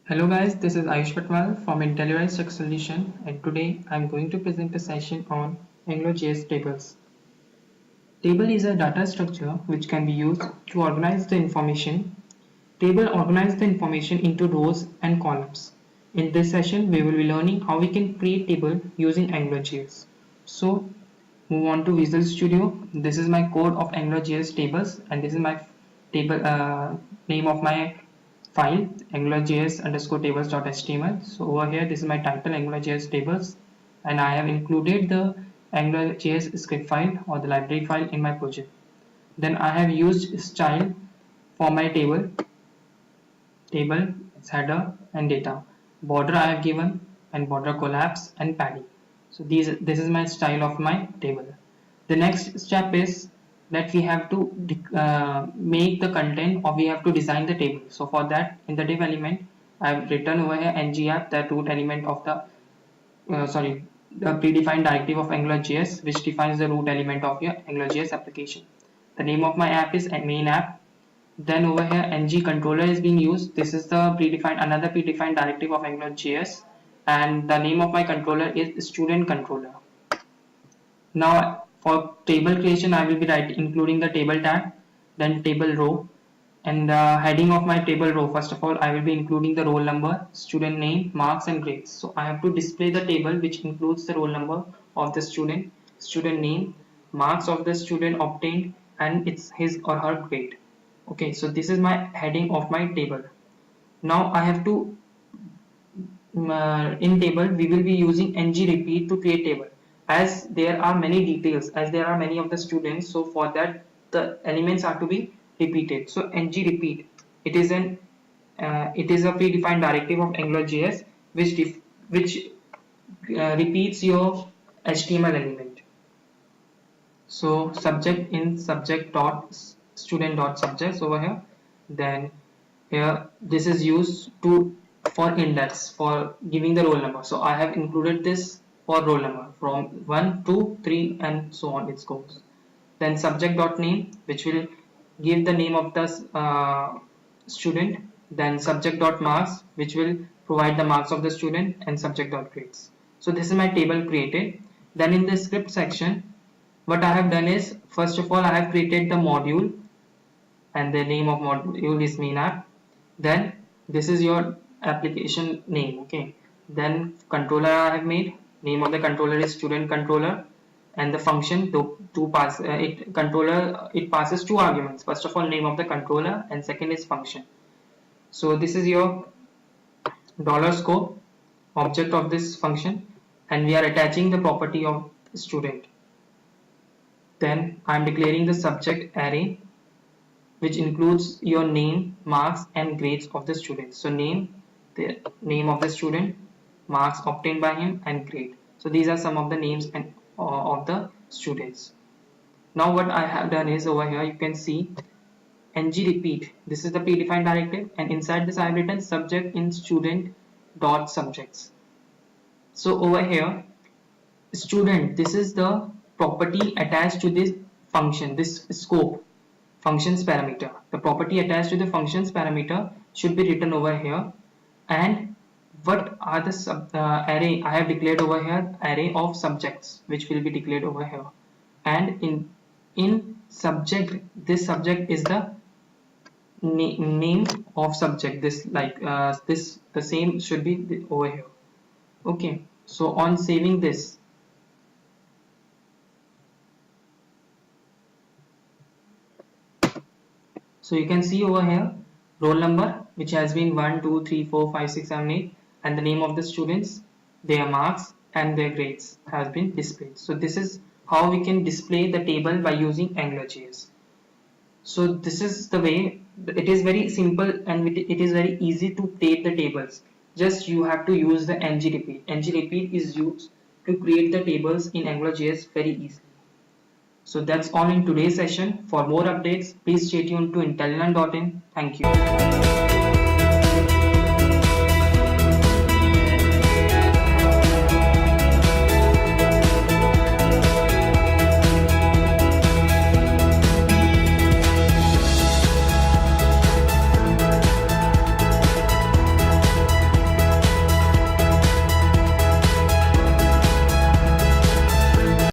Hello guys, this is Ayush Patwal from IntelliWise Tech Solution, and today I am going to present a session on AngularJS tables. Table is a data structure which can be used to organize the information. Table organizes the information into rows and columns. In this session, we will be learning how we can create table using AngularJS. So, move on to Visual Studio. This is my code of AngularJS tables, and this is my table name of my file angularjs underscore tables.html. So over here, this is my title AngularJS tables, and I have included the AngularJS script file or the library file in my project. Then I have used style for my table, its header and data. Border I have given, and border collapse and padding. So this is my style of my table. The next step is that we have to make the content, or we have to design the table. So for that, in the div element, I have written over here ngapp, the root element of the the predefined directive of AngularJS, which defines the root element of your AngularJS application. The name of my app is main app. Then over here, ng controller is being used. This is the another predefined directive of AngularJS, and the name of my controller is student controller. Now for table creation, I will be including the table tag, then table row, and the heading of my table row. First of all, I will be including the roll number, student name, marks and grades. So I have to display the table which includes the roll number of the student, student name, marks of the student obtained, and it's his or her grade. Okay, so this is my heading of my table. Now I have to in table we will be using ng repeat to create table, as there are many details, as there are many of the students. So for that, the elements are to be repeated. So ng repeat, it is a predefined directive of AngularJS which repeats your HTML element. So subject in subject dot student dot subjects over here. Then here this is used for index, for giving the roll number. So I have included this for roll number from 1, 2, 3 and so on it goes. Then subject dot name, which will give the name of the student. Then subject dot marks, which will provide the marks of the student, and subject dot grades. So this is my table created. Then in the script section, what I have done is, first of all, I have created the module, and the name of module is main app. Then this is your application name. Okay, then controller I have made, name of the controller is student controller, and the function it passes two arguments. First of all, name of the controller, and second is function. So this is your $scope object of this function, and we are attaching the property of student. Then I am declaring the subject array, which includes your name, marks and grades of the student. So name, the name of the student, marks obtained by him, and grade. So these are some of the names and of the students. Now what I have done is, over here you can see ng repeat. This is the predefined directive, and inside this I have written subject in student dot subjects. So over here, student, this is the property attached to this function, this scope functions parameter. The property attached to the functions parameter should be written over here. And what are the array I have declared over here? Array of subjects, which will be declared over here. And in subject, this subject is the name of subject. This the same should be over here. Okay, so on saving this, so you can see over here roll number, which has been 1, 2, 3, 4, 5, 6, 7, 8, and the name of the students, their marks and their grades has been displayed. So this is how we can display the table by using AngularJS. So this is the way. It is very simple, and it is very easy to create the tables. Just you have to use the ng repeat. Ng repeat is used to create the tables in AngularJS very easily. So that's all in today's session. For more updates, please stay tuned to Intellilun.in. Thank you.